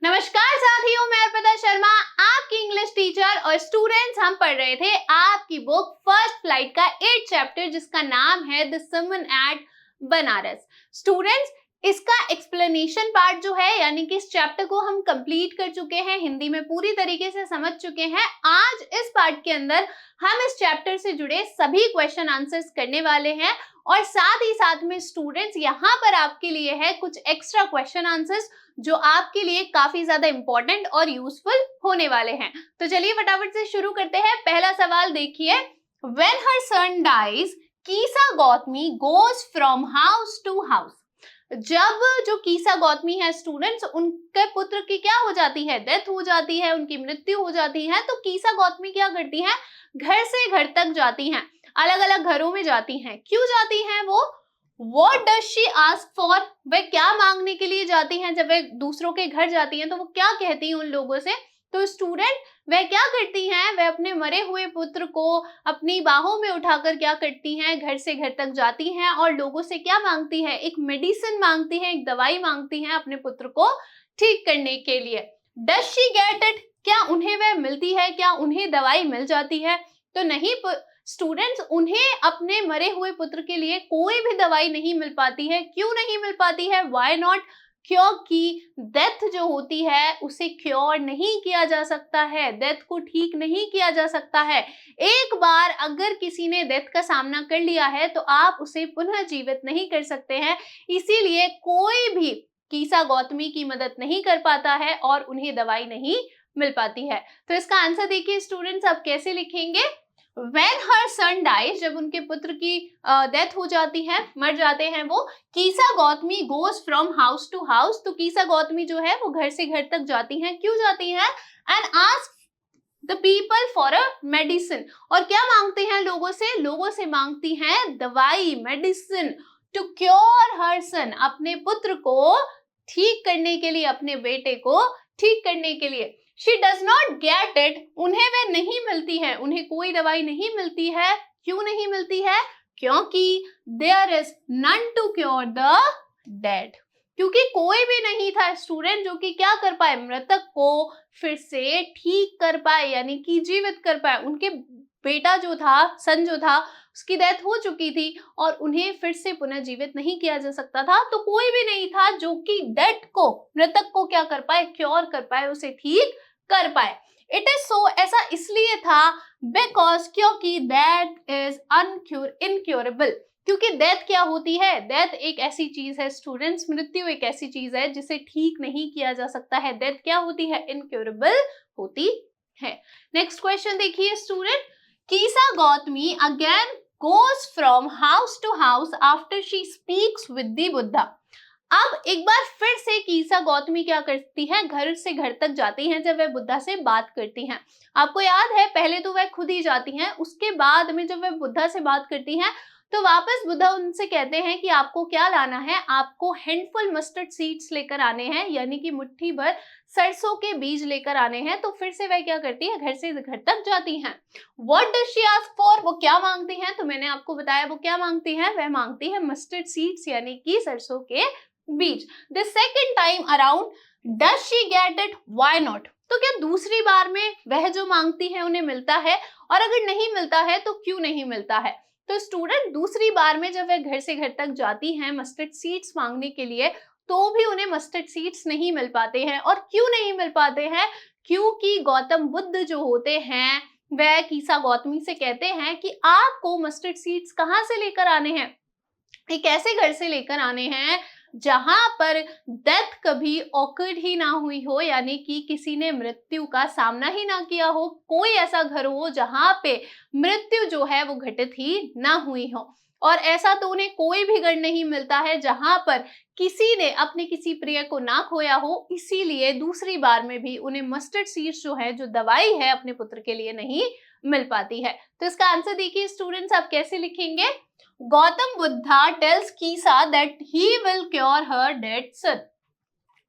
नमस्कार साथियों, मैं अर्पिता शर्मा आपकी इंग्लिश टीचर और स्टूडेंट्स हम पढ़ रहे थे आपकी बुक फर्स्ट फ्लाइट का 8th चैप्टर जिसका नाम है the sermon at Benares. Students, इसका एक्सप्लेनेशन पार्ट जो है यानी कि इस चैप्टर को हम कंप्लीट कर चुके हैं, हिंदी में पूरी तरीके से समझ चुके हैं। आज इस पार्ट के अंदर हम इस चैप्टर से जुड़े सभी क्वेश्चन आंसर्स करने वाले हैं और साथ ही साथ में स्टूडेंट्स यहाँ पर आपके लिए है कुछ एक्स्ट्रा क्वेश्चन आंसर्स जो आपके लिए काफी ज्यादा इंपॉर्टेंट और यूजफुल होने वाले हैं। तो चलिए फटाफट से शुरू करते हैं। पहला सवाल देखिए, when her son dies Kisa Gotami goes from house to house. जब जो कीसा गौतमी है स्टूडेंट्स, उनके पुत्र की क्या हो जाती है, डेथ हो जाती है, उनकी मृत्यु हो जाती है, तो कीसा गौतमी क्या करती है, घर से घर तक जाती हैं, अलग अलग घरों में जाती हैं। क्यों जाती हैं वो? What does she ask for? वह क्या मांगने के लिए जाती हैं? जब वे दूसरों के घर जाती हैं तो वो क्या कहती हैं उन लोगों से? तो स्टूडेंट, वह क्या करती हैं, वह अपने मरे हुए पुत्र को अपनी बाहों में उठाकर क्या करती हैं, घर से घर तक जाती हैं और लोगों से क्या मांगती है, एक मेडिसिन मांगती है, एक दवाई मांगती हैं अपने पुत्र को ठीक करने के लिए। Does she get it? क्या उन्हें वह मिलती है, क्या उन्हें दवाई मिल जाती है? तो नहीं स्टूडेंट्स, उन्हें अपने मरे हुए पुत्र के लिए कोई भी दवाई नहीं मिल पाती है। क्यों नहीं मिल पाती है? Why not? क्योंकि डेथ जो होती है उसे क्योर नहीं किया जा सकता है, डेथ को ठीक नहीं किया जा सकता है। एक बार अगर किसी ने डेथ का सामना कर लिया है तो आप उसे पुनः जीवित नहीं कर सकते हैं, इसीलिए कोई भी कीसा गौतमी की मदद नहीं कर पाता है और उन्हें दवाई नहीं मिल पाती है। तो इसका आंसर देखिए स्टूडेंट्स, आप कैसे लिखेंगे? When her son dies, जब उनके पुत्र की डेथ हो जाती है, मर जाते हैं वो, कीसा Gautami goes from house to house, तो कीसा गौतमी जो है वो घर से घर तक जाती हैं। क्यों जाती हैं? And ask the people for a medicine, और क्या मांगते हैं लोगों से? लोगों से मांगती हैं दवाई, medicine, to cure her son, अपने पुत्र को ठीक करने के लिए, अपने बेटे को ठीक करने के लिए। She does not get it, उन्हें वह नहीं मिलती है, उन्हें कोई दवाई नहीं मिलती है। क्यों नहीं मिलती है? क्योंकि there is none to cure the dead, क्योंकि कोई भी नहीं था स्टूडेंट जो कि क्या कर पाए, मृतक को फिर से ठीक कर पाए यानी कि जीवित कर पाए। उनके बेटा जो था, सन जो था, उसकी डेथ हो चुकी थी और उन्हें फिर से पुनः जीवित नहीं किया जा सकता था। तो कोई भी नहीं था जो कि डेड को, मृतक को क्या कर पाए, क्योर कर पाए, उसे ठीक कर पाए। इट इज सो, ऐसा इसलिए था बिकॉज, क्योंकि दैट इज इनक्योरेबल, क्योंकि डेथ क्या होती है, डेथ एक ऐसी चीज है स्टूडेंट्स, मृत्यु एक ऐसी चीज है जिसे ठीक नहीं किया जा सकता है। डेथ क्या होती है, इनक्योरेबल होती है। नेक्स्ट क्वेश्चन देखिए student, कीसा Gautami again goes from house to house after she speaks with the Buddha। अब एक बार फिर से कीसा गौतमी क्या करती है, घर से घर तक जाती हैं जब वह बुद्धा से बात करती हैं। आपको याद है पहले तो वह खुद ही जाती हैं, उसके बाद में जब वह बुद्धा से बात करती हैं तो वापस बुद्धा उनसे कहते हैं कि आपको क्या लाना है, आपको हैंडफुल मस्टर्ड सीड्स लेकर आने हैं, यानी कि मुट्ठी भर सरसों के बीज लेकर आने हैं। तो फिर से वह क्या करती है, घर से घर तक जाती हैं। What does she ask for? वो क्या मांगती हैं? तो मैंने आपको बताया वो क्या मांगती हैं, वह मांगती है मस्टर्ड सीड्स यानी कि सरसों के बीज। The second time around, does she get it? Why not? तो क्या दूसरी बार में वह जो मांगती है उन्हें मिलता है, और अगर नहीं मिलता है तो क्यों नहीं मिलता है? तो स्टूडेंट, दूसरी बार में जब वह घर से घर तक जाती हैं मस्टर्ड सीड्स मांगने के लिए, तो भी उन्हें मस्टर्ड सीड्स नहीं मिल पाते हैं। और क्यों नहीं मिल पाते हैं? क्योंकि गौतम बुद्ध जो होते हैं वह कीसा गौतमी से कहते हैं कि आपको मस्टर्ड सीड्स कहाँ से लेकर आने हैं, एक ऐसे घर से लेकर आने हैं जहां पर डेथ कभी ऑकर्ड ही ना हुई हो, यानी कि किसी ने मृत्यु का सामना ही ना किया हो, कोई ऐसा घर हो जहां पे मृत्यु जो है वो घटित ही ना हुई हो। और ऐसा तो उन्हें कोई भी घर नहीं मिलता है जहां पर किसी ने अपने किसी प्रिय को ना खोया हो, इसीलिए दूसरी बार में भी उन्हें मस्टर्ड सीड्स जो है, जो दवाई है अपने पुत्र के लिए, नहीं मिल पाती है। तो इसका आंसर देखिए स्टूडेंट्स, आप कैसे लिखेंगे? Gautam Buddha tells Kisa that he will cure her dead son.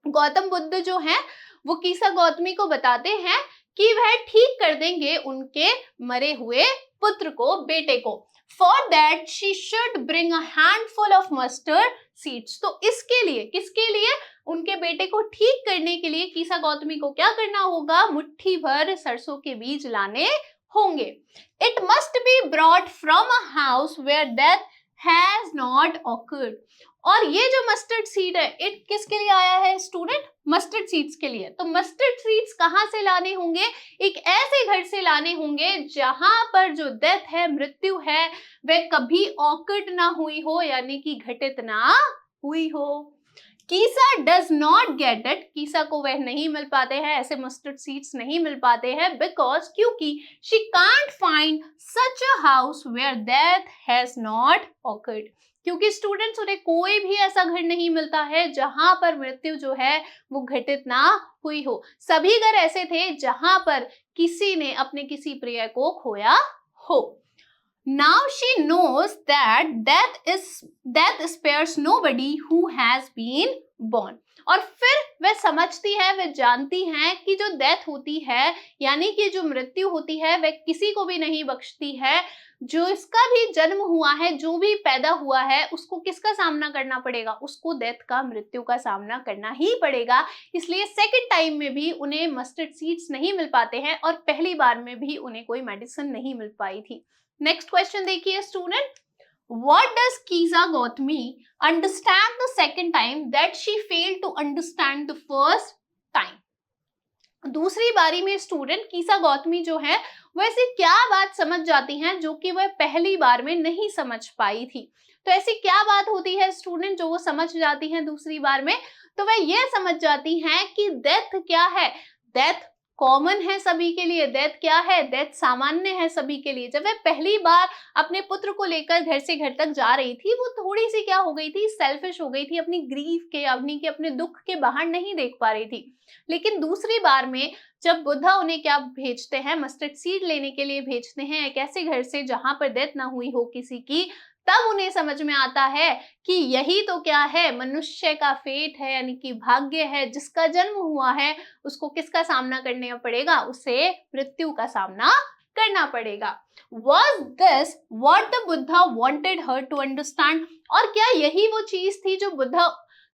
Gautam Buddha जो है वो कीसा गौतमी को बताते हैं कि वह ठीक कर देंगे उनके मरे हुए पुत्र को, बेटे को। For that she should bring a handful of mustard seeds. तो इसके लिए, किसके लिए, उनके बेटे को ठीक करने के लिए कीसा गौतमी को क्या करना होगा, मुट्ठी भर सरसों के बीज लाने होंगे। It must be brought from a house where death has not occurred. और ये जो मस्टर्ड सीड है, इट किसके लिए आया है स्टूडेंट, मस्टर्ड सीड्स के लिए। तो मस्टर्ड सीड्स कहाँ से लाने होंगे, एक ऐसे घर से लाने होंगे जहां पर जो डेथ है, मृत्यु है, वह कभी ऑकर्ड ना हुई हो, यानी कि घटित ना हुई हो। कीसा डज नॉट गेट इट, कीसा को वह नहीं मिल पाते हैं, ऐसे मस्टर्ड सीड्स नहीं मिल पाते हैं, बिकॉज क्योंकि she can't find such a house where death has not occurred. क्योंकि स्टूडेंट्स, उन्हें कोई भी ऐसा घर नहीं मिलता है जहां पर मृत्यु जो है वो घटित ना हुई हो। सभी घर ऐसे थे जहां पर किसी ने अपने किसी प्रिय को खोया हो। Now she knows that death spares nobody who has been born. और फिर वह समझती है, वह जानती है कि जो डेथ होती है, यानी कि जो मृत्यु होती है, वह किसी को भी नहीं बख्शती है। जो इसका भी जन्म हुआ है, जो भी पैदा हुआ है, उसको किसका सामना करना पड़ेगा, उसको डेथ का, मृत्यु का सामना करना ही पड़ेगा। इसलिए सेकंड टाइम में भी उन्हें मस्टर्ड सीड्स नहीं मिल पाते हैं और पहली बार में भी उन्हें कोई मेडिसिन नहीं मिल पाई थी। नेक्स्ट क्वेश्चन देखिए student, what does Kisa Gautami understand the second time that she failed to understand the first time? दूसरी बारी में स्टूडेंट कीसा गौतमी जो है वो ऐसी क्या बात समझ जाती हैं जो कि वह पहली बार में नहीं समझ पाई थी। तो ऐसी क्या बात होती है स्टूडेंट जो वो समझ जाती हैं दूसरी बार में, तो वह ये समझ जाती हैं कि डेथ क्या है, डेथ कॉमन है सभी के लिए, डेथ क्या है, डेथ सामान्य है सभी के लिए। जब वह पहली बार अपने पुत्र को लेकर घर से घर तक जा रही थी, वो थोड़ी सी क्या हो गई थी, सेल्फिश हो गई थी, अपनी ग्रीफ के, अपने दुख के बाहर नहीं देख पा रही थी। लेकिन दूसरी बार में जब बुद्धा उन्हें क्या भेजते हैं, मस्टर्ड सीड लेने के लिए भेजते हैं एक ऐसे घर से जहां पर डेथ ना हुई हो किसी की, तब उन्हें समझ में आता है कि यही तो क्या है, मनुष्य का फेट है, यानी कि भाग्य है। जिसका जन्म हुआ है उसको किसका सामना करना पड़ेगा, उसे मृत्यु का सामना करना पड़ेगा। Was this what the Buddha wanted her to understand? और क्या यही वो चीज थी जो बुद्धा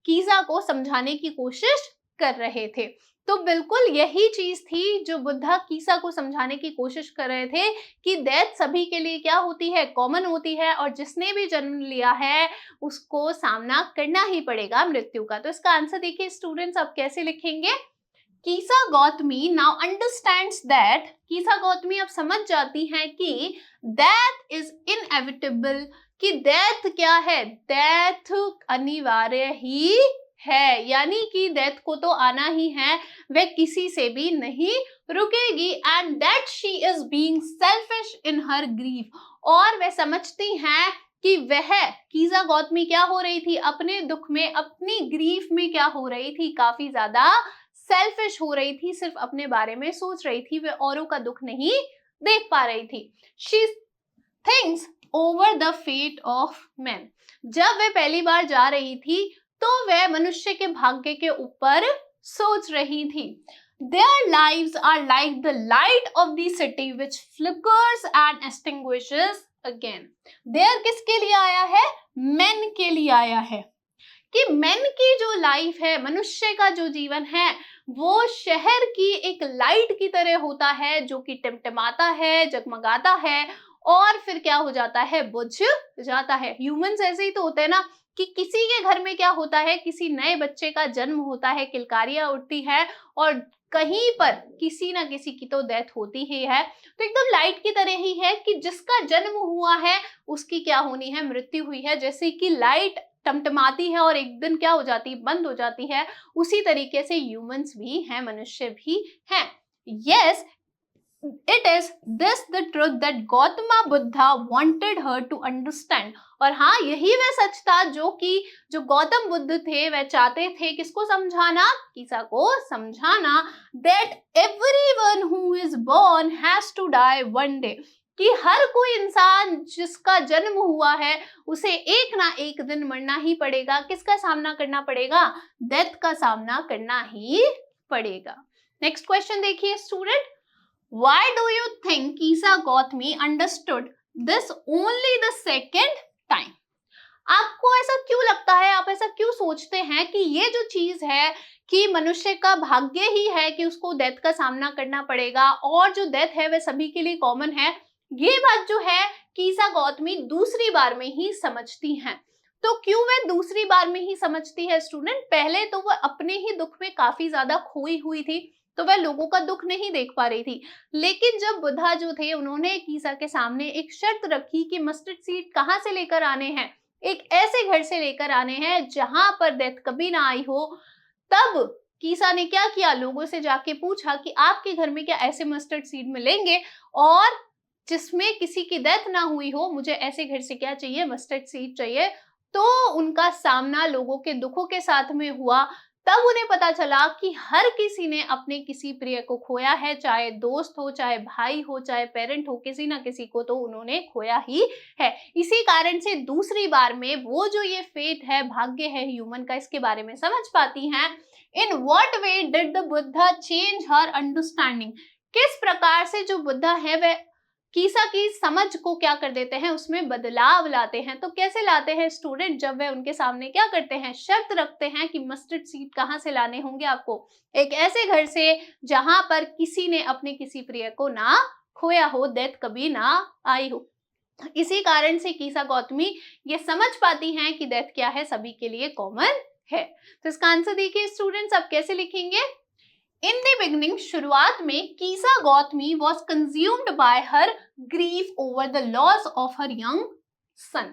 कीसा को समझाने की कोशिश कर रहे थे? तो बिल्कुल यही चीज थी जो बुद्धा कीसा को समझाने की कोशिश कर रहे थे कि डेथ सभी के लिए क्या होती है, कॉमन होती है, और जिसने भी जन्म लिया है उसको सामना करना ही पड़ेगा मृत्यु का। तो इसका आंसर देखिए स्टूडेंट्स, आप कैसे लिखेंगे, कीसा Gautami now understands that, कीसा Gautami अब समझ जाती हैं कि डेथ इज इनएविटेबल, कि डेथ क्या है, डेथ अनिवार्य ही है, यानी कि डेथ को तो आना ही है, वह किसी से भी नहीं रुकेगी। And that she is being selfish in her grief, और वह समझती हैं कि वह कीसा गौतमी क्या हो रही थी, अपने दुख में, अपनी ग्रीफ में क्या हो रही थी, काफी ज्यादा सेल्फिश हो रही थी, सिर्फ अपने बारे में सोच रही थी, वह औरों का दुख नहीं देख पा रही थी। She thinks over the fate of man, जब वह पहली बार जा रही थी तो वह मनुष्य के भाग्य के ऊपर सोच रही थी। Their lives are like the light of the city which flickers and extinguishes again. There किसके लिए आया है, men के लिए आया है, कि men की जो लाइफ है, मनुष्य का जो जीवन है, वो शहर की एक लाइट की तरह होता है जो कि टिमटिमाता है, जगमगाता है, और फिर क्या हो जाता है, बुझ जाता है। ह्यूमंस ऐसे ही तो होते हैं ना, कि किसी के घर में क्या होता है, किसी नए बच्चे का जन्म होता है, किलकारियां उठती है, और कहीं पर किसी ना किसी की तो डेथ होती ही है। तो एकदम लाइट की तरह ही है कि जिसका जन्म हुआ है उसकी क्या होनी है, मृत्यु हुई है। जैसे कि लाइट टमटमाती है और एक दिन क्या हो जाती है, बंद हो जाती है, उसी तरीके से ह्यूमंस भी हैं, मनुष्य भी हैं। Yes, it is this the truth that Gautama Buddha wanted her to understand. और हाँ, यही वह सच था जो गौतम बुद्ध थे वह चाहते थे किसको समझाना, कीसा को समझाना, that everyone who is born has to die one day, कि हर कोई इंसान जिसका जन्म हुआ है उसे एक ना एक दिन मरना ही पड़ेगा। किसका सामना करना पड़ेगा, डेथ का सामना करना ही पड़ेगा। नेक्स्ट क्वेश्चन देखिए student, why do you think Kisa Gautami understood this only the second time? आपको ऐसा क्यों लगता है, आप ऐसा क्यों सोचते हैं कि ये जो चीज है कि मनुष्य का भाग्य ही है कि उसको डेथ का सामना करना पड़ेगा और जो डेथ है वह सभी के लिए कॉमन है, ये बात जो है कीसा गौतमी दूसरी बार में ही समझती हैं। तो क्यों वह दूसरी बार में ही समझती है स्टूडेंट? पहले तो वह अपने ही दुख में काफी ज्यादा खोई हुई थी, तो वह लोगों का दुख नहीं देख पा रही थी। लेकिन जब बुद्धा जो थे उन्होंने कीसा के सामने एक शर्त रखी कि मस्टर्ड सीड कहाँ से लेकर आने हैं, एक ऐसे घर से लेकर आने हैं जहां पर डेथ कभी ना आई हो, तब कीसा ने क्या किया, लोगों से जाके पूछा कि आपके घर में क्या ऐसे मस्टर्ड सीड मिलेंगे और जिसमें किसी की डेथ ना हुई हो, मुझे ऐसे घर से क्या चाहिए, मस्टर्ड सीड चाहिए। तो उनका सामना लोगों के दुखों के साथ में हुआ। तब उन्हें पता चला कि हर किसी ने अपने किसी प्रिय को खोया है, चाहे दोस्त हो, चाहे भाई हो, चाहे पेरेंट हो, किसी ना किसी को तो उन्होंने खोया ही है। इसी कारण से दूसरी बार में वो जो ये फेट है, भाग्य है ह्यूमन का, इसके बारे में समझ पाती हैं। In what way did the Buddha change her understanding? किस प्रकार से जो बुद्धा है वह कीसा की समझ को क्या कर देते हैं, उसमें बदलाव लाते हैं। तो कैसे लाते हैं स्टूडेंट? जब वे उनके सामने क्या करते हैं, शर्त रखते हैं कि मस्टर्ड सीड कहाँ से लाने होंगे आपको, एक ऐसे घर से जहां पर किसी ने अपने किसी प्रिय को ना खोया हो, डेथ कभी ना आई हो। इसी कारण से कीसा गौतमी ये समझ पाती हैं कि डेथ क्या है, सभी के लिए कॉमन है। तो इसका आंसर देखिए स्टूडेंट्स, आप कैसे लिखेंगे? इन द बिगनिंग, शुरुआत में Kisa Gotami was consumed by her grief over the loss of her young son.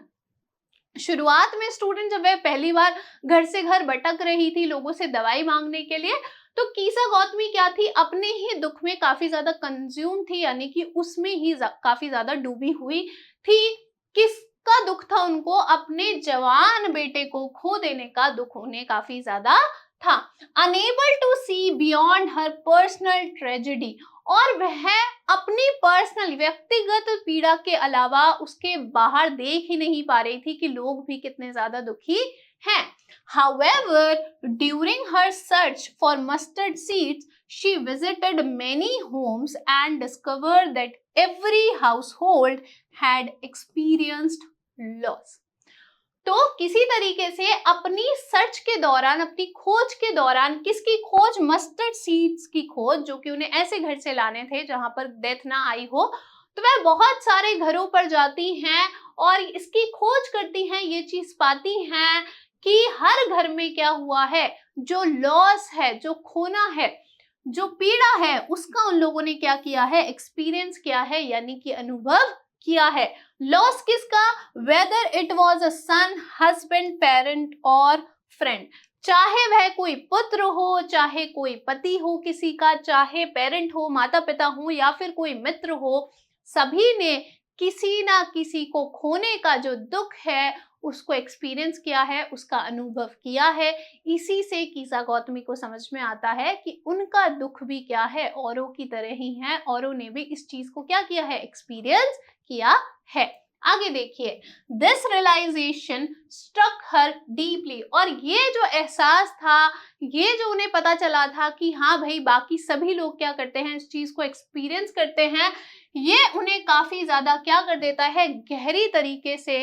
शुरुआत में स्टूडेंट जब वह पहली बार घर से घर भटक रही थी लोगों से दवाई मांगने के लिए, तो कीसा गौतमी क्या थी, अपने ही दुख में काफी ज्यादा कंज्यूम थी, यानी कि उसमें ही काफी ज्यादा डूबी हुई थी। किसका दुख था उनको? अपने जवान बेटे को खो देने का दुख उन्हें काफी ज्यादा था। Unable to see beyond her personal tragedy, और वह अपनी पर्सनल व्यक्तिगत पीड़ा के अलावा उसके बाहर देख ही नहीं पा रही थी कि लोग भी कितने ज्यादा दुखी हैं। However, during her search for mustard seeds, she visited many homes and discovered that every household had experienced loss. तो किसी तरीके से अपनी सर्च के दौरान, अपनी खोज के दौरान, किसकी खोज? मस्टर्ड सीड्स की खोज, जो कि उन्हें ऐसे घर से लाने थे जहां पर डेथ ना आई हो। तो वह बहुत सारे घरों पर जाती हैं और इसकी खोज करती हैं, ये चीज पाती हैं कि हर घर में क्या हुआ है, जो लॉस है, जो खोना है, जो पीड़ा है, उसका उन लोगों ने क्या किया है, एक्सपीरियंस किया है, यानी कि अनुभव किया है। लॉस किसका? Whether it was a son, husband, parent और फ्रेंड, चाहे वह कोई पुत्र हो, चाहे कोई पति हो किसी का, चाहे पेरेंट हो, माता पिता हो, या फिर कोई मित्र हो, सभी ने किसी ना किसी को खोने का जो दुख है उसको एक्सपीरियंस किया है, उसका अनुभव किया है। इसी से कीसा गौतमी को समझ में आता है कि उनका दुख भी क्या है, औरों की तरह ही है, औरों ने भी इस चीज को क्या किया है, एक्सपीरियंस किया है। आगे देखिए, this realisation struck her deeply, और ये जो एहसास था, ये जो उन्हें पता चला था कि हाँ भाई बाकी सभी लोग क्या करते हैं, इस चीज को एक्सपीरियंस करते हैं, ये उन्हें काफी ज्यादा क्या कर देता है, गहरी तरीके से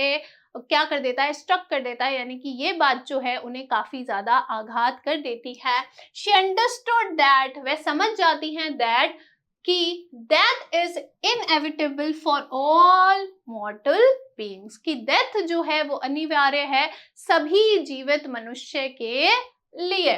क्या कर देता है, स्ट्रक कर देता है, यानी कि ये बात जो है उन्हें काफी ज्यादा आघात कर देती है। शी अंडरस्टूड दैट, वह समझ जाती हैं दैट, कि death is inevitable for all मॉर्टल beings, कि डेथ जो है वो अनिवार्य है सभी जीवित मनुष्य के लिए।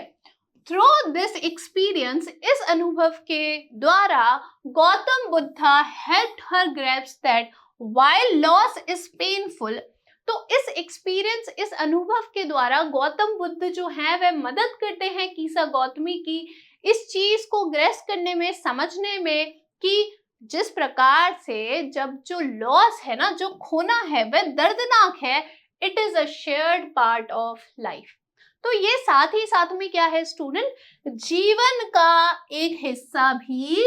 थ्रू दिस एक्सपीरियंस, इस अनुभव के द्वारा Gautam Buddha helped her grasp that while loss is painful, तो इस एक्सपीरियंस, इस अनुभव के द्वारा गौतम बुद्ध जो है वह मदद करते हैं कीसा गौतमी की इस चीज को ग्रेस करने में, समझने में, कि जिस प्रकार से जब जो लॉस है ना, जो खोना है, वह दर्दनाक है, it is a shared part of life. तो ये साथ ही साथ में क्या है स्टूडेंट, जीवन का एक हिस्सा भी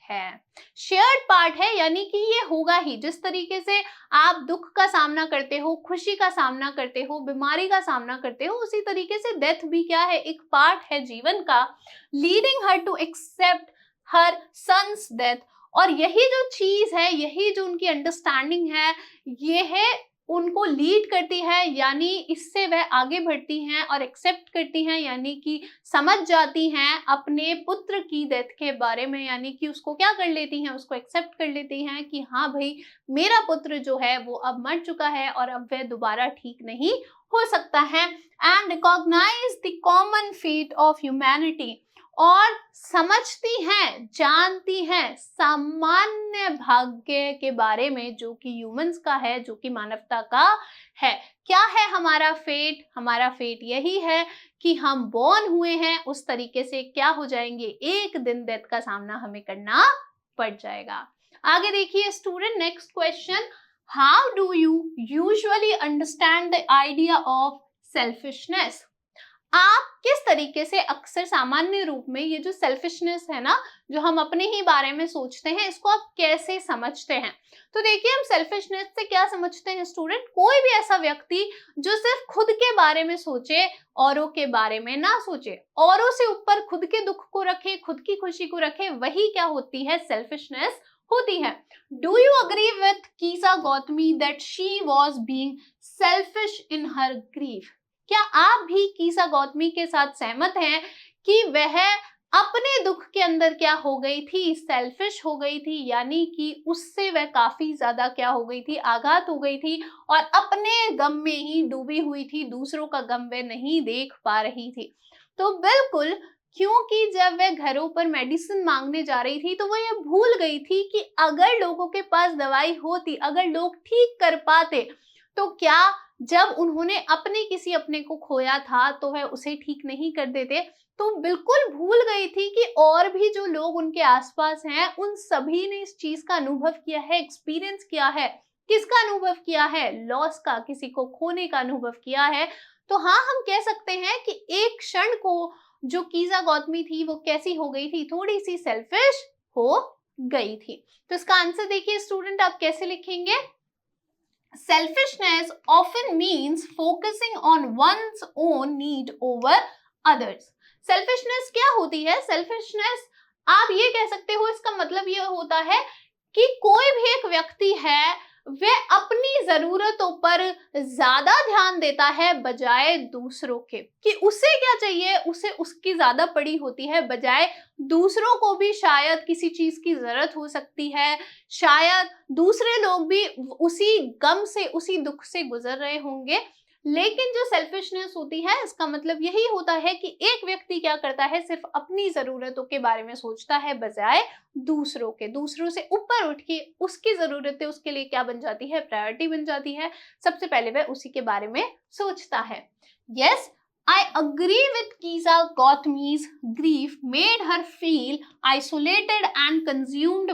है, शेयर्ड पार्ट है, यानी कि ये होगा ही। जिस तरीके से आप दुख का सामना करते हो, खुशी का सामना करते हो, बीमारी का सामना करते हो, उसी तरीके से डेथ भी क्या है, एक पार्ट है जीवन का। Leading her to accept her son's death, और यही जो चीज है, यही जो उनकी अंडरस्टैंडिंग है, ये है उनको लीड करती है, यानी इससे वह आगे बढ़ती हैं और एक्सेप्ट करती हैं, यानी कि समझ जाती हैं अपने पुत्र की डेथ के बारे में, यानी कि उसको क्या कर लेती हैं, उसको एक्सेप्ट कर लेती हैं कि हाँ भाई, मेरा पुत्र जो है वो अब मर चुका है और अब वह दोबारा ठीक नहीं हो सकता है। And recognise the common fate of humanity, और समझती हैं, जानती हैं सामान्य भाग्य के बारे में जो कि ह्यूमंस का है, जो कि मानवता का है। क्या है हमारा फेट? हमारा फेट यही है कि हम बॉर्न हुए हैं, उस तरीके से क्या हो जाएंगे, एक दिन डेथ का सामना हमें करना पड़ जाएगा। आगे देखिए student, next question, how do you usually understand the idea of selfishness? आप किस तरीके से अक्सर सामान्य रूप में ये जो सेल्फिशनेस है ना, जो हम अपने ही बारे में सोचते हैं, इसको आप कैसे समझते हैं? तो देखिए, हम सेल्फिशनेस से क्या समझते हैं स्टूडेंट, कोई भी ऐसा व्यक्ति जो सिर्फ खुद के बारे में सोचे, औरों के बारे में ना सोचे, औरों से ऊपर खुद के दुख को रखे, खुद की खुशी को रखे, वही क्या होती है, सेल्फिशनेस होती है। Do you agree with कीसा Gautami that she was being selfish in her grief? क्या आप भी कीसा गौतमी के साथ सहमत हैं कि वह अपने दुख के अंदर क्या हो गई थी, सेल्फिश हो गई थी, यानी कि उससे वह काफी ज्यादा क्या हो गई थी, आघात हो गई थी और अपने गम में ही डूबी हुई थी, दूसरों का गम वह नहीं देख पा रही थी? तो बिल्कुल, क्योंकि जब वह घरों पर मेडिसिन मांगने जा रही थी तो वह यह भूल गई थी कि अगर लोगों के पास दवाई होती, अगर लोग ठीक कर पाते, तो क्या जब उन्होंने किसी अपने को खोया था तो वह उसे ठीक नहीं कर देते? तो बिल्कुल भूल गई थी कि और भी जो लोग उनके आसपास हैं, उन सभी ने इस चीज का अनुभव किया है, एक्सपीरियंस किया है। किसका अनुभव किया है? लॉस का, किसी को खोने का अनुभव किया है। तो हाँ, हम कह सकते हैं कि एक क्षण को जो कीजा गौतमी थी वो कैसी हो गई थी, थोड़ी सी सेल्फिश हो गई थी। तो इसका आंसर देखिए स्टूडेंट, आप कैसे लिखेंगे? Selfishness often means focusing on one's own need over others. Selfishness क्या होती है? Selfishness आप ये कह सकते हो, इसका मतलब ये होता है कि कोई भी एक व्यक्ति है, वह अपनी जरूरतों पर ज्यादा ध्यान देता है बजाय दूसरों के, कि उसे क्या चाहिए, उसे उसकी ज्यादा पड़ी होती है, बजाय दूसरों को भी शायद किसी चीज की जरूरत हो सकती है, शायद दूसरे लोग भी उसी गम से, उसी दुख से गुजर रहे होंगे। लेकिन जो सेल्फिशनेस होती है, इसका मतलब यही होता है कि एक व्यक्ति क्या करता है, सिर्फ अपनी जरूरतों के बारे में सोचता है बजाय दूसरों के, दूसरों से ऊपर उठ के उसकी जरूरतें उसके लिए क्या बन जाती है, प्रायोरिटी बन जाती है। सबसे पहले वह उसी के बारे में सोचता है। Yes, I agree with Kisa Gautam's grief made her feel isolated and consumed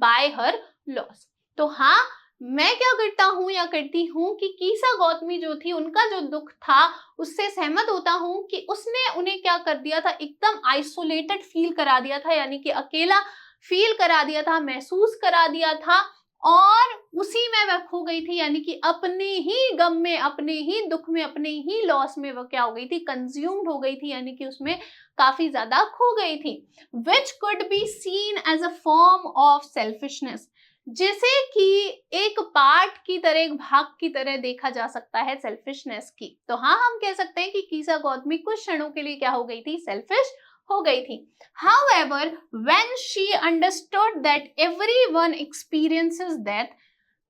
by her loss. तो हाँ, मैं क्या करता हूँ या करती हूँ कि कीसा गौतमी जो थी, उनका जो दुख था उससे सहमत होता हूँ कि उसने उन्हें क्या कर दिया था, एकदम आइसोलेटेड फील करा दिया था, यानी कि अकेला फील करा दिया था, महसूस करा दिया था, और उसी में वह खो गई थी, यानी कि अपने ही गम में, अपने ही दुख में, अपने ही लॉस में वह क्या हो गई थी, कंज्यूम्ड हो गई थी, यानी कि उसमें काफी ज्यादा खो गई थी। Which could be seen as a form of selfishness, जिसे कि एक पार्ट की तरह, एक भाग की तरह देखा जा सकता है सेल्फिशनेस की। तो हाँ, हम कह सकते हैं कि कीसा गौतमी कुछ क्षणों के लिए क्या हो गई थी, सेल्फिश हो गई थी। However, when she understood that everyone experiences death,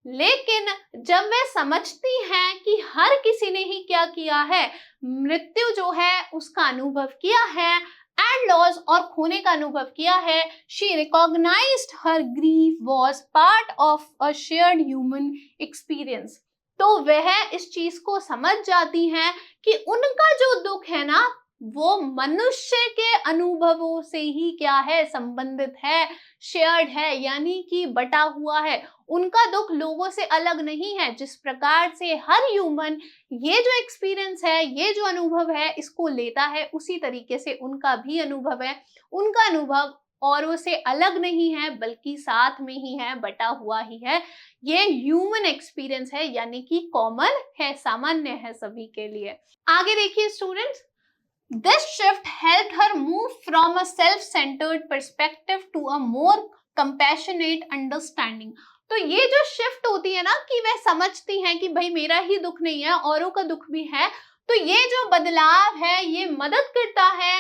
लेकिन जब वे समझती हैं कि हर किसी ने ही क्या किया है, मृत्यु जो है उसका अनुभव किया है, एंड लॉस और खोने का अनुभव किया है, she recognized her grief was part of a shared human experience. तो वह इस चीज को समझ जाती हैं कि उनका जो दुख है ना, वो मनुष्य के अनुभवों से ही क्या है, संबंधित है, शेयर्ड है, यानी कि बटा हुआ है। उनका दुख लोगों से अलग नहीं है। जिस प्रकार से हर ह्यूमन ये जो एक्सपीरियंस है, ये जो अनुभव है, इसको लेता है, उसी तरीके से उनका भी अनुभव है। उनका अनुभव औरों से अलग नहीं है, बल्कि साथ में ही है, बटा हुआ ही है। ये ह्यूमन एक्सपीरियंस है, यानी कि कॉमन है, सामान्य है सभी के लिए। आगे देखिए students, this shift helped her move from a self-centered perspective to a more compassionate understanding. तो ये जो शिफ्ट होती है ना कि वह समझती हैं कि भाई मेरा ही दुख नहीं है, औरों का दुख भी है, तो ये जो बदलाव है ये मदद करता है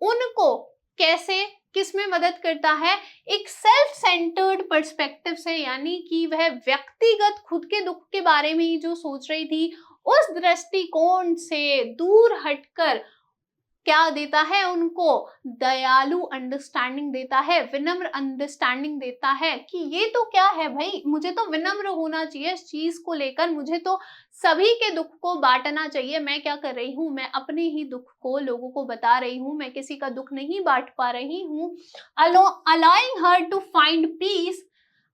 उनको। कैसे, किस में मदद करता है? एक सेल्फ सेंटर्ड पर्सपेक्टिव से, यानी कि वह व्यक्तिगत खुद के दुख के बारे में ही जो सोच रही थी उस दृष्टिकोण से दूर हटकर क्या देता है उनको? दयालु अंडरस्टैंडिंग देता है, विनम्र अंडरस्टैंडिंग देता है कि ये तो क्या है भाई, मुझे तो विनम्र होना चाहिए इस चीज को लेकर, मुझे तो सभी के दुख को बांटना चाहिए। मैं क्या कर रही हूँ, मैं अपने ही दुख को लोगों को बता रही हूँ, मैं किसी का दुख नहीं बांट पा रही हूँ। Allowing her to find peace,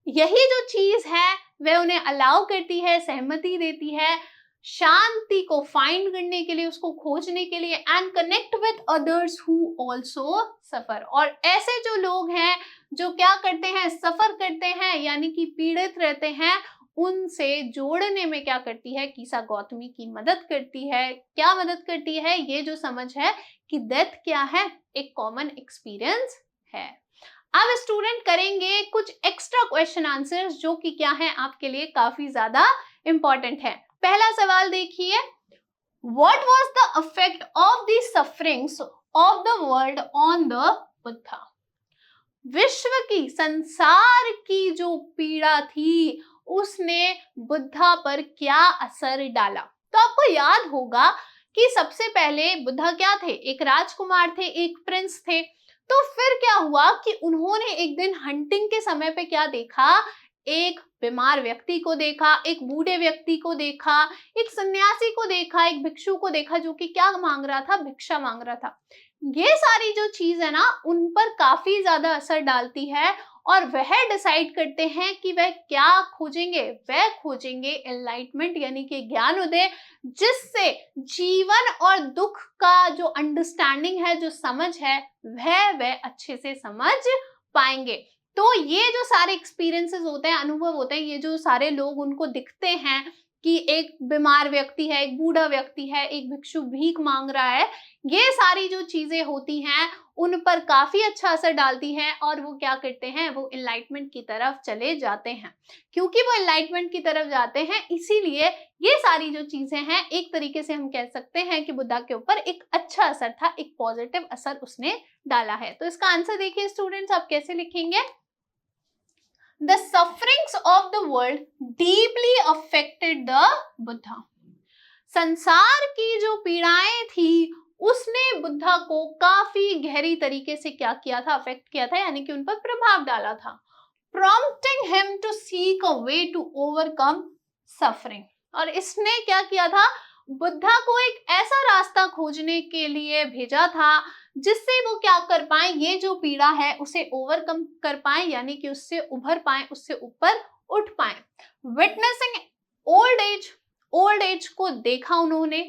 यही जो चीज है वह उन्हें अलाउ करती है, सहमति देती है शांति को फाइंड करने के लिए, उसको खोजने के लिए। And connect with others who also suffer, और ऐसे जो लोग हैं जो क्या करते हैं, सफर करते हैं यानी कि पीड़ित रहते हैं, उनसे जोड़ने में क्या करती है कीसा गौतमी की मदद करती है। क्या मदद करती है? ये जो समझ है कि डेथ क्या है, एक कॉमन एक्सपीरियंस है। अब स्टूडेंट करेंगे कुछ एक्स्ट्रा क्वेश्चन आंसर्स जो कि क्या है आपके लिए काफी ज्यादा इंपॉर्टेंट है। पहला सवाल देखिए, What was the effect of the sufferings of the world on the Buddha? विश्व की, संसार की जो पीड़ा थी उसने बुद्धा पर क्या असर डाला? तो आपको याद होगा कि सबसे पहले बुद्धा क्या थे, एक राजकुमार थे, एक प्रिंस थे। तो फिर क्या हुआ कि उन्होंने एक दिन हंटिंग के समय पे क्या देखा, एक बीमार व्यक्ति को देखा, एक बूढ़े व्यक्ति को देखा, एक सन्यासी को देखा, एक भिक्षु को देखा जो कि क्या मांग रहा था, भिक्षा मांग रहा था। ये सारी जो चीज है ना उन पर काफी ज्यादा असर डालती है और वह डिसाइड करते हैं कि वह क्या खोजेंगे, वह खोजेंगे एनलाइटमेंट यानी कि ज्ञानोदय, जिससे जीवन और दुख का जो अंडरस्टैंडिंग है, जो समझ है, वह अच्छे से समझ पाएंगे। तो ये जो सारे एक्सपीरियंसेस होते हैं, अनुभव होते हैं, ये जो सारे लोग उनको दिखते हैं कि एक बीमार व्यक्ति है, एक बूढ़ा व्यक्ति है, एक भिक्षु भीख मांग रहा है, ये सारी जो चीजें होती हैं उन पर काफी अच्छा असर डालती है और वो क्या करते हैं, वो एनलाइटमेंट की तरफ चले जाते हैं। क्योंकि वो एनलाइटमेंट की तरफ जाते हैं इसीलिए ये सारी जो चीजें हैं एक तरीके से हम कह सकते हैं कि बुद्धा के ऊपर एक अच्छा असर था, एक पॉजिटिव असर उसने डाला है। तो इसका आंसर देखिए स्टूडेंट्स, आप कैसे लिखेंगे? The sufferings of the world deeply affected the Buddha. संसार की जो पीड़ाएं थी उसने बुद्धा को काफी गहरी तरीके से क्या किया था, अफेक्ट किया था, यानी कि उन पर प्रभाव डाला था। Prompting him to seek a way to overcome suffering. और इसने क्या किया था, बुद्धा को एक ऐसा रास्ता खोजने के लिए भेजा था जिससे वो क्या कर पाए, ये जो पीड़ा है उसे ओवरकम कर पाए, यानी कि उससे उभर पाए, उससे ऊपर उठ पाए। विटनेसिंग ओल्ड एज को देखा उन्होंने,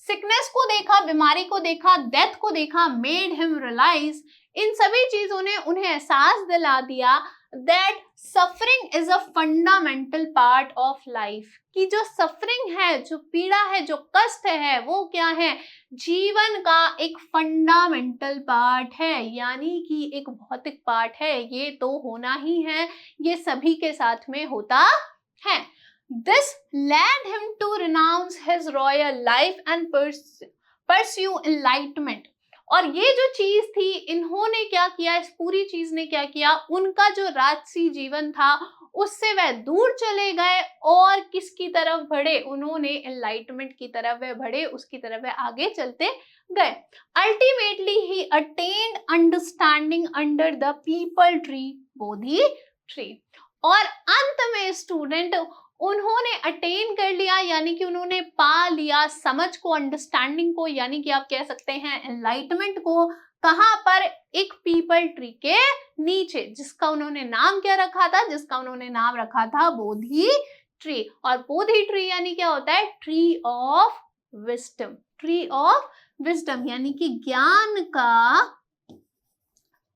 सिकनेस को देखा, बीमारी को देखा, डेथ को देखा, मेड हिम रियलाइज, इन सभी चीजों ने उन्हें एहसास दिला दिया that suffering is a fundamental part of life, कि जो सफरिंग है, जो पीड़ा है, जो कष्ट है, वो क्या है, जीवन का एक फंडामेंटल पार्ट है, यानी कि एक भौतिक पार्ट है। ये तो होना ही है, ये सभी के साथ में होता है। This led him to renounce his royal life and pursue enlightenment. और ये जो चीज थी, इन्होंने क्या किया, इस पूरी चीज ने क्या किया, उनका जो राजसी जीवन था उससे वह दूर चले गए और किसकी तरफ बढ़े, उन्होंने एनलाइटमेंट की तरफ वह बढ़े, उसकी तरफ वह आगे चलते गए। Ultimately he attend understanding under the people tree, Bodhi tree. और अंत में स्टूडेंट उन्होंने अटेन कर लिया, यानी कि उन्होंने पा लिया समझ को, अंडरस्टैंडिंग को, यानी कि आप कह सकते हैं एनलाइटमेंट को। कहां पर? एक पीपल ट्री के नीचे, जिसका उन्होंने नाम क्या रखा था, जिसका उन्होंने नाम रखा था बोधि ट्री। और बोधि ट्री यानी क्या होता है, tree of wisdom, tree of wisdom यानी कि ज्ञान का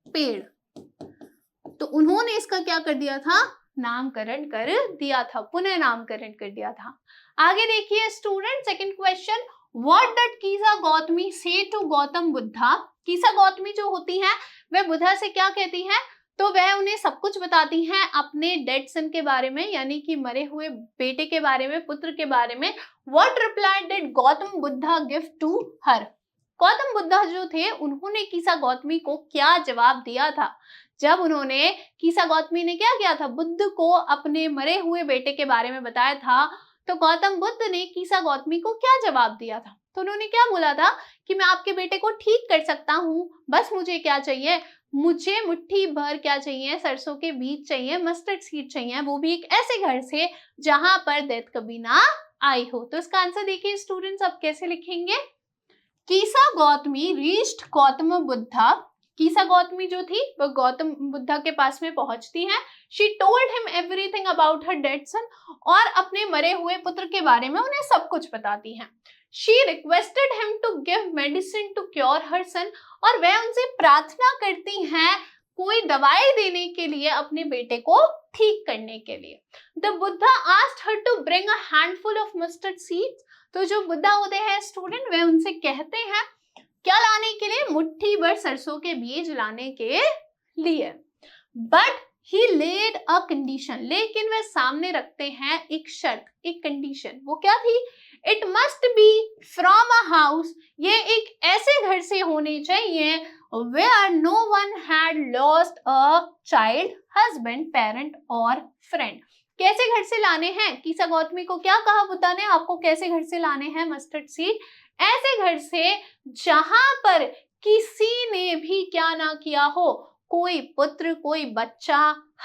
पेड़। तो उन्होंने इसका क्या कर दिया था, नामकरण कर दिया था, पुनः नामकरण कर दिया था। आगे देखिए student, second question, what did Kisa Gotami say to Gautam Buddha? Kisa Gotami जो होती हैं वह बुद्धा से क्या कहती हैं, तो वह उन्हें सब कुछ बताती हैं अपने डेड सन के बारे में, यानी कि मरे हुए बेटे के बारे में, पुत्र के बारे में। What reply did Gautam Buddha give to her? Gautam Buddha जो थे उन्होंने कीसा गौतमी को क्या जवाब दिया था? जब उन्होंने कीसा गौतमी ने क्या किया था, बुद्ध को अपने मरे हुए बेटे के बारे में बताया था, तो गौतम बुद्ध ने कीसा गौतमी को क्या जवाब दिया था? तो उन्होंने क्या बोला था कि मैं आपके बेटे को ठीक कर सकता हूँ, बस मुझे क्या चाहिए, मुझे मुट्ठी भर क्या चाहिए, सरसों के बीज चाहिए, मस्टर्ड सीड चाहिए, वो भी एक ऐसे घर से जहां पर डेथ कभी ना आई हो। तो इसका आंसर देखिए स्टूडेंट्स, आप कैसे लिखेंगे? कीसा गौतमी रीच्ड गौतम बुद्धा, कीसा गौतमी जो थी वो गौतम बुद्धा के पास में पहुंचती हैं। She told him everything about her dead son, और अपने मरे हुए पुत्र के बारे में उन्हें सब कुछ बताती हैं। She requested him to give medicine to cure her son, और वह उनसे प्रार्थना करती हैं कोई दवाई देने के लिए अपने बेटे को ठीक करने के लिए। The Buddha asked her to bring a handful of mustard seeds, तो जो बुद्धा होते हैं स्टूडेंट, वे उनसे कहते हैं क्या लाने के लिए, मुट्ठी भर सरसों के बीज लाने के लिए। But he laid a condition, लेकिन वे सामने रखते हैं एक शर्त, एक कंडीशन। वो क्या थी? It must B from a house, ये एक ऐसे घर से होने चाहिए where no one had lost a child, husband, parent और friend। कैसे घर से लाने हैं? कीसा गौतमी को क्या कहा बुद्धा ने, आपको कैसे घर से लाने हैं मस्टर्ड सीड? ऐसे घर से जहां पर किसी ने भी क्या ना किया हो, कोई पुत्र, कोई बच्चा,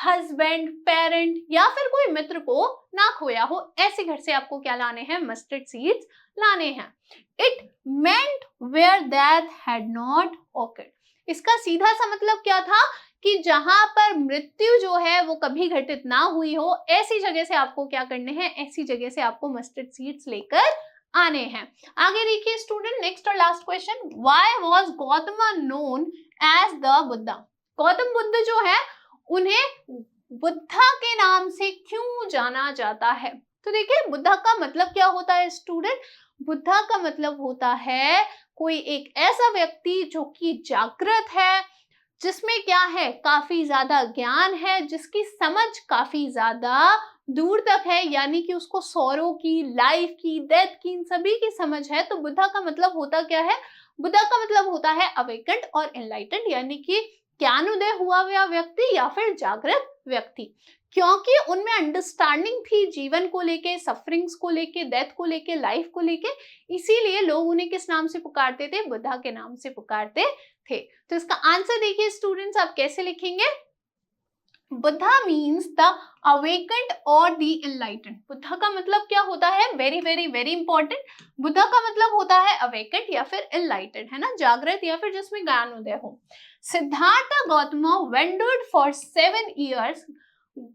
हस्बैंड, पेरेंट या फिर कोई मित्र को ना खोया हो, ऐसे घर से आपको क्या लाने हैं? मस्टर्ड सीड्स लाने हैं। It meant where death had not occurred, इसका सीधा सा मतलब क्या था कि जहां पर मृत्यु जो है वो कभी घटित ना हुई हो, ऐसी जगह से आपको क्या करने हैं? ऐसी जगह से आपको मस्टर्ड सीड्स लेकर आने हैं। आगे देखिए स्टूडेंट, नेक्स्ट और last question, why was Gautam known as the Buddha? Gautam Buddha जो है उन्हें बुद्धा के नाम से क्यों जाना जाता है? तो देखिए बुद्धा का मतलब क्या होता है स्टूडेंट? बुद्धा का मतलब होता है कोई एक ऐसा व्यक्ति जो कि जागृत है, जिसमें क्या है, काफी ज्यादा ज्ञान है, जिसकी समझ काफी ज्यादा दूर तक है, यानी कि उसको सौरों की, लाइफ की, डेथ की, इन सभी की समझ है। तो बुद्धा का मतलब होता क्या है? बुद्धा का मतलब होता है अवेकेंड और एनलाइटेंड, यानी कि ज्ञानोदय हुआ हुआ व्यक्ति या फिर जागृत व्यक्ति, क्योंकि उनमें अंडरस्टैंडिंग थी जीवन को लेके, सफरिंग्स को लेके, डेथ को लेके, लाइफ को लेके, इसीलिए लोग उन्हें किस नाम से पुकारते थे? बुद्धा के नाम से पुकारते थे। तो इसका आंसर देखिए स्टूडेंट्स, आप कैसे लिखेंगे? बुद्धा मीन्स द अवेकेंड और द एनलाइटेंड। बुद्धा का मतलब क्या होता है? Very very very important. Buddha का मतलब होता है अवेकेंड या फिर एनलाइटेंड, है ना, जागृत या फिर जिसमें ज्ञान उदय हो। Siddharth Gautam wondered for 7 years।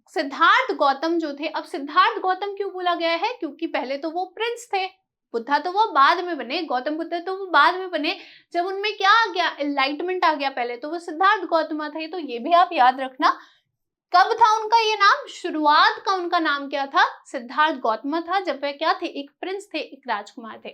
Siddharth Gautam जो थे, अब सिद्धार्थ गौतम क्यों बोला गया है? क्योंकि पहले तो वो प्रिंस थे, बुद्धा तो वो बाद में बने, गौतम बुद्ध तो वो बाद में बने, जब उनमें क्या आ गया? एनलाइटमेंट आ गया, पहले तो वो सिद्धार्थ गौतम थे। तो ये भी आप याद रखना, कब था उनका ये नाम? शुरुआत का उनका नाम क्या था? सिद्धार्थ गौतम था, जब वे क्या थे? एक प्रिंस थे, एक राजकुमार थे।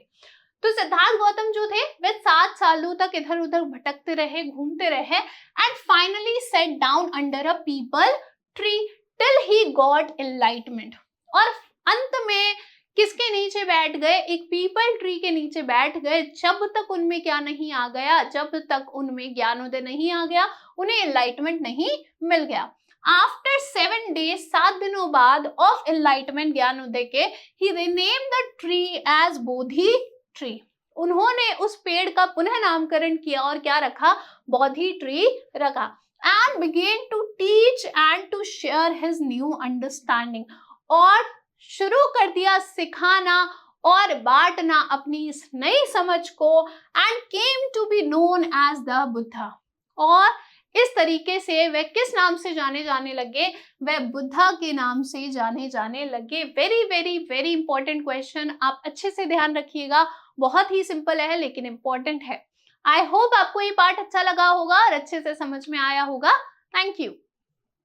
तो सिद्धार्थ गौतम जो थे वे 7 सालों तक इधर उधर भटकते रहे, घूमते रहे, and finally set down under a people tree till he got enlightenment. और अंत में किसके नीचे बैठ गए? एक पीपल ट्री के नीचे बैठ गए, जब तक उनमें क्या नहीं आ गया? जब तक उनमें ज्ञानोदय नहीं आ गया, उन्हें एनलाइटमेंट नहीं मिल गया। आफ्टर 7 days, 7 दिनों बाद ऑफ एनलाइटमेंट, ज्ञानोदय के, he renamed the tree as Bodhi tree. उन्होंने उस पेड़ का पुनः नामकरण किया और क्या रखा? बोधि ट्री रखा। And begin to teach and to share his new understanding, और शुरू कर दिया सिखाना और बांटना अपनी इस नई समझ को, and came to be known as the Buddha. और इस तरीके से वे किस नाम से जाने लगे? वे बुद्धा के नाम से जाने लगे। Very very very important question, आप अच्छे से ध्यान रखिएगा, बहुत ही सिंपल है लेकिन इंपॉर्टेंट है। आई होप आपको ये पार्ट अच्छा लगा होगा और अच्छे से समझ में आया होगा। Thank you.